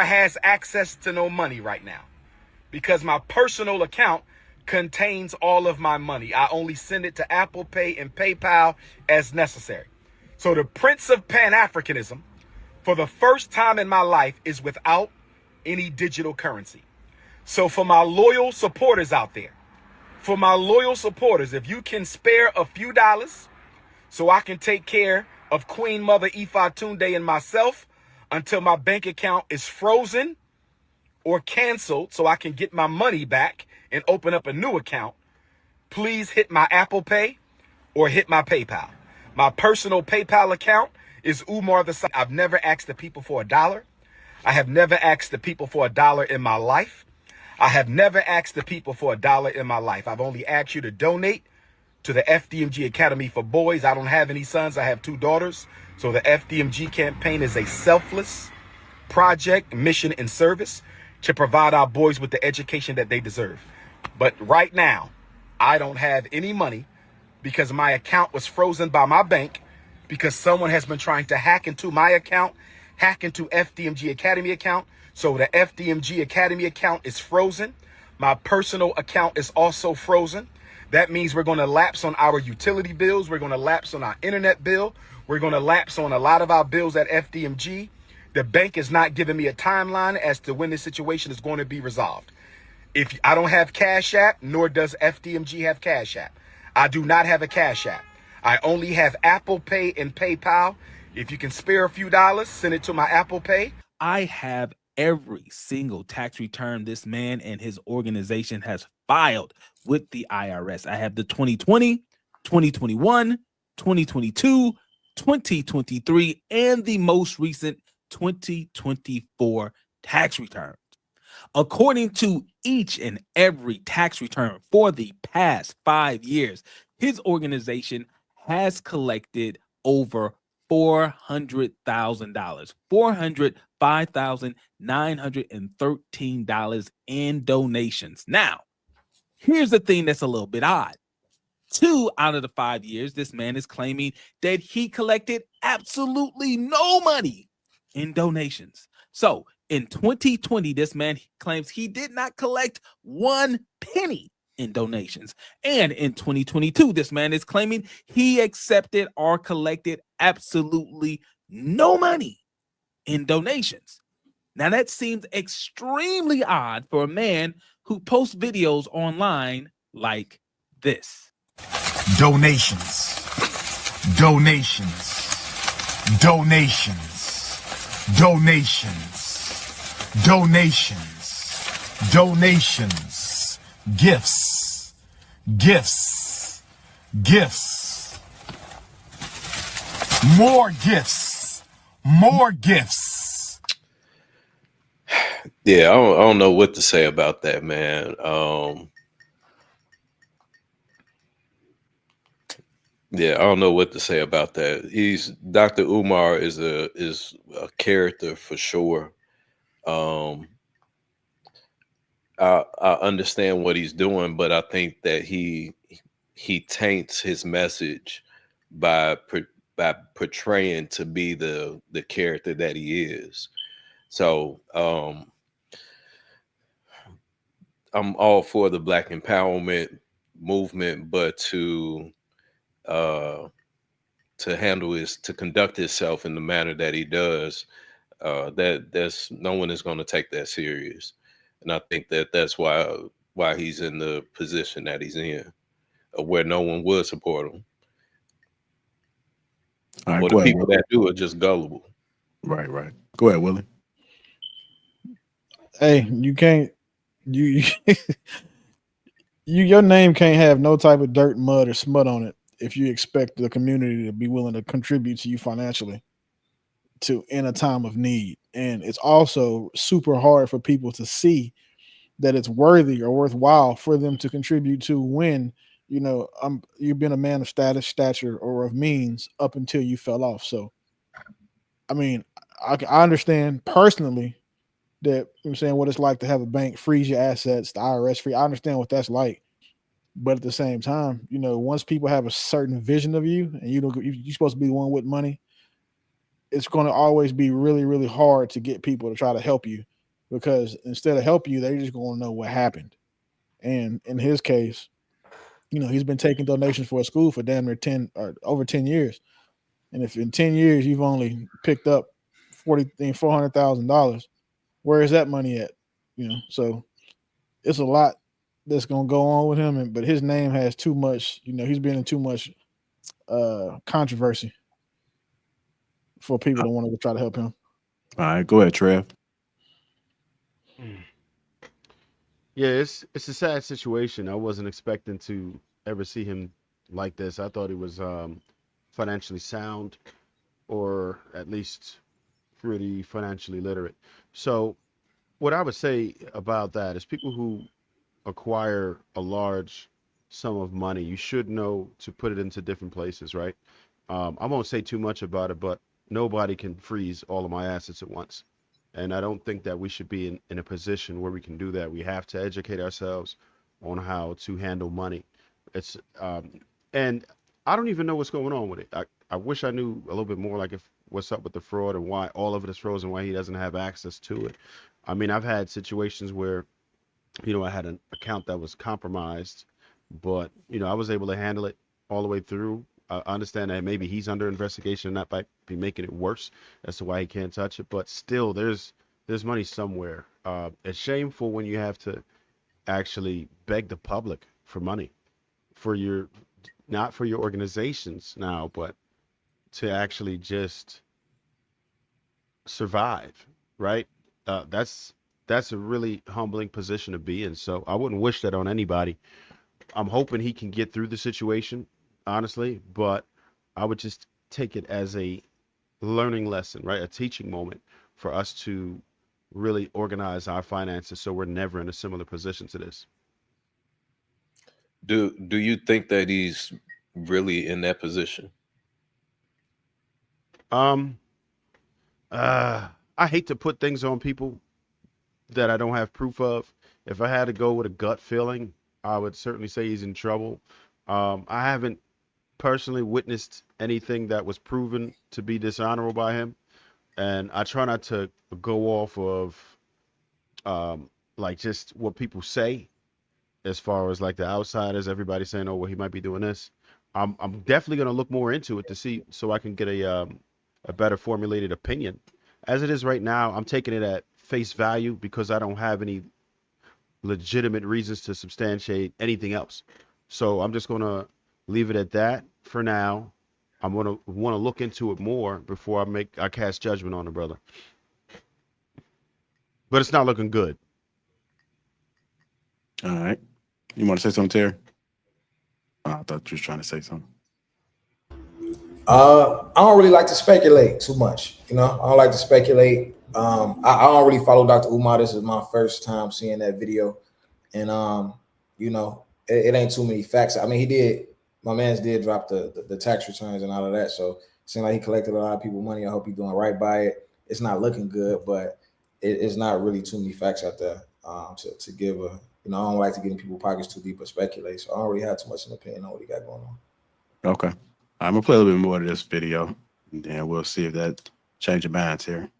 has access to no money right now because my personal account contains all of my money. I only send it to Apple Pay and PayPal as necessary. So the Prince of Pan-Africanism, for the first time in my life, is without any digital currency. So for my loyal supporters out there, if you can spare a few dollars so I can take care of Queen Mother Ifa Tunde and myself until my bank account is frozen or canceled so I can get my money back and open up a new account, please hit my Apple Pay or hit my PayPal. My personal PayPal account is Umar the Scientist. I've never asked the people for $1. I have never asked the people for $1 in my life. I have never asked the people for $1 in my life. I've only asked you to donate to the FDMG Academy for Boys. I don't have any sons. I have 2 daughters. So the FDMG campaign is a selfless project, mission, and service to provide our boys with the education that they deserve. But right now, I don't have any money because my account was frozen by my bank because someone has been trying to hack into my account, hack into FDMG Academy account. So the FDMG Academy account is frozen. My personal account is also frozen. That means we're going to lapse on our utility bills. We're going to lapse on our internet bill. We're going to lapse on a lot of our bills at FDMG. The bank is not giving me a timeline as to when this situation is going to be resolved. If I don't have Cash App, nor does FDMG have Cash App. I do not have a Cash App. I only have Apple Pay and PayPal. If you can spare a few dollars, send it to my Apple Pay. I have every single tax return this man and his organization has filed with the IRS. I have the 2020, 2021, 2022, 2023, and the most recent 2024 tax returns. According to each and every tax return for the past 5 years, his organization has collected over $400,000, $405,913 in donations. Now, here's the thing that's a little bit odd. 2 out of the 5 years, this man is claiming that he collected absolutely no money in donations. So in 2020, this man claims he did not collect 1 penny in donations. And in 2022, this man is claiming he accepted or collected absolutely no money in donations. Now that seems extremely odd for a man who posts videos online like this. Donations, donations, donations, donations, donations, donations, gifts, gifts, gifts, more gifts, more gifts. Yeah, I don't know what to say about that, man. Yeah, I don't know what to say about that. Dr. Umar is a character for sure. I understand what he's doing, but I think that he taints his message by portraying to be the character that he is. So I'm all for the Black empowerment movement, but to conduct himself in the manner that he does, that's no one is going to take that serious, and I think that's why he's in the position that he's in, where no one would support him. All right, the people that do are just gullible. Right. Go ahead, Willie. Hey, you can't your name can't have no type of dirt, mud, or smut on it if you expect the community to be willing to contribute to you financially in a time of need. And it's also super hard for people to see that it's worthy or worthwhile for them to contribute to when, you've been a man of stature, or of means up until you fell off. So, I mean, I understand personally that, I'm saying, what it's like to have a bank freeze your assets, the IRS free. I understand what that's like. But at the same time, once people have a certain vision of you and you're supposed to be the one with money, it's going to always be really, really hard to get people to try to help you because instead of helping you, they're just going to know what happened. And in his case, you know, he's been taking donations for a school for damn near 10 or over 10 years. And if in 10 years you've only picked up $400,000, where is that money at? You know, so it's a lot that's gonna go on with him, but his name has too much, you know, he's been in too much controversy for people to want to try to help him. All right, go ahead, Trev. Yeah, it's a sad situation. I wasn't expecting to ever see him like this. I thought he was financially sound, or at least pretty financially literate. So what I would say about that is people who acquire a large sum of money, you should know to put it into different places, right? I won't say too much about it, but nobody can freeze all of my assets at once. And I don't think that we should be in a position where we can do that. We have to educate ourselves on how to handle money. It's and I don't even know what's going on with it. I wish I knew a little bit more, like if what's up with the fraud and why all of it is frozen, why he doesn't have access to it. I mean, I've had situations where, you know, I had an account that was compromised, but, you know, I was able to handle it all the way through. I understand that maybe he's under investigation and that might be making it worse as to why he can't touch it, but still there's money somewhere. It's shameful when you have to actually beg the public for money for your, not for your organizations now, but to actually just survive, right? That's a really humbling position to be in. So I wouldn't wish that on anybody. I'm hoping he can get through the situation, honestly, but I would just take it as a learning lesson, right? A teaching moment for us to really organize our finances so we're never in a similar position to this. Do you think that he's really in that position? Um, I hate to put things on people that I don't have proof of. If I had to go with a gut feeling, I would certainly say he's in trouble. I haven't personally witnessed anything that was proven to be dishonorable by him, and I try not to go off of like just what people say as far as like the outsiders, everybody saying, "Oh, well, he might be doing this." I'm definitely gonna look more into it to see so I can get a better formulated opinion. As it is right now, I'm taking it at face value because I don't have any legitimate reasons to substantiate anything else. So I'm just gonna leave it at that for now. I'm gonna want to look into it more before I cast judgment on the brother. But it's not looking good. All right. You want to say something, Terry? Oh, I thought you was trying to say something. I don't really like to speculate too much. You know, I don't like to speculate. I don't really follow Dr. Umar. This is my first time seeing that video, and you know, it ain't too many facts. I mean, my man's did drop the tax returns and all of that, so it seemed like he collected a lot of people money. I hope he's doing right by it. It's not looking good, but it's not really too many facts out there to give a. You know, I don't like to get in people's pockets too deep or speculate, so I don't really have too much of an opinion on what he got going on. Okay. I'm gonna play a little bit more of this video, and then we'll see if that change your minds here.